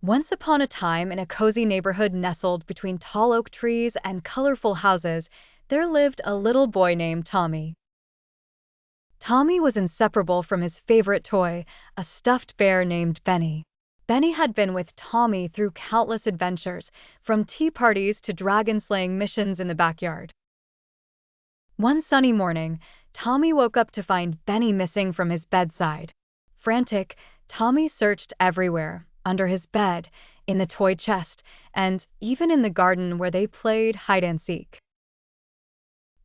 Once upon a time, in a cozy neighborhood nestled between tall oak trees and colorful houses, there lived a little boy named Tommy. Tommy was inseparable from his favorite toy, a stuffed bear named Benny. Benny had been with Tommy through countless adventures, from tea parties to dragon-slaying missions in the backyard. One sunny morning, Tommy woke up to find Benny missing from his bedside. Frantic, Tommy searched everywhere, under his bed, in the toy chest, and even in the garden where they played hide-and-seek.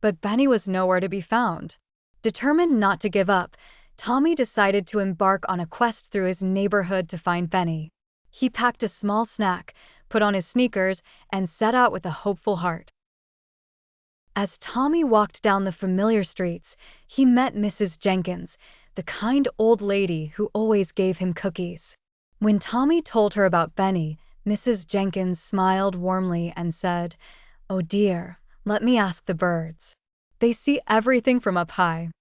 But Benny was nowhere to be found. Determined not to give up, Tommy decided to embark on a quest through his neighborhood to find Benny. He packed a small snack, put on his sneakers, and set out with a hopeful heart. As Tommy walked down the familiar streets, he met Mrs. Jenkins, the kind old lady who always gave him cookies. When Tommy told her about Benny, Mrs. Jenkins smiled warmly and said, "Oh dear, let me ask the birds. They see everything from up high."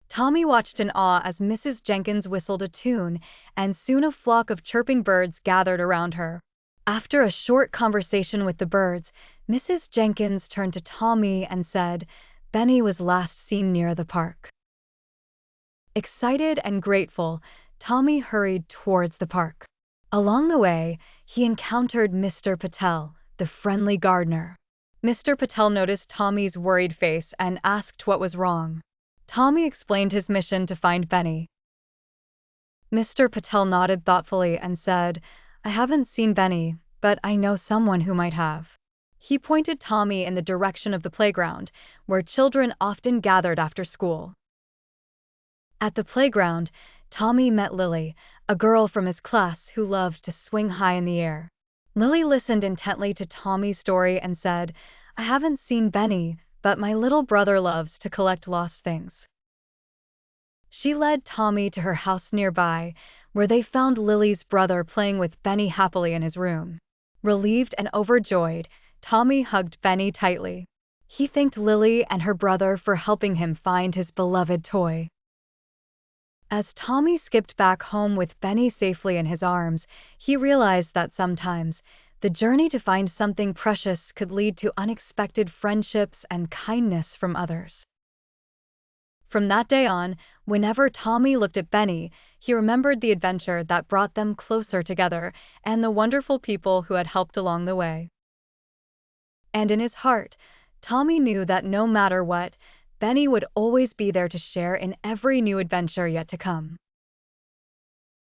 Tommy watched in awe as Mrs. Jenkins whistled a tune, and soon a flock of chirping birds gathered around her. After a short conversation with the birds, Mrs. Jenkins turned to Tommy and said, "Benny was last seen near the park." Excited and grateful, Tommy hurried towards the park. Along the way, he encountered Mr. Patel, the friendly gardener. Mr. Patel noticed Tommy's worried face and asked what was wrong. Tommy explained his mission to find Benny. Mr. Patel nodded thoughtfully and said, "I haven't seen Benny, but I know someone who might have." He pointed Tommy in the direction of the playground, where children often gathered after school. At the playground, Tommy met Lily, a girl from his class who loved to swing high in the air. Lily listened intently to Tommy's story and said, "I haven't seen Benny, but my little brother loves to collect lost things." She led Tommy to her house nearby, where they found Lily's brother playing with Benny happily in his room. Relieved and overjoyed, Tommy hugged Benny tightly. He thanked Lily and her brother for helping him find his beloved toy. As Tommy skipped back home with Benny safely in his arms, he realized that sometimes the journey to find something precious could lead to unexpected friendships and kindness from others. From that day on, whenever Tommy looked at Benny, he remembered the adventure that brought them closer together and the wonderful people who had helped along the way. And in his heart, Tommy knew that no matter what, Benny would always be there to share in every new adventure yet to come.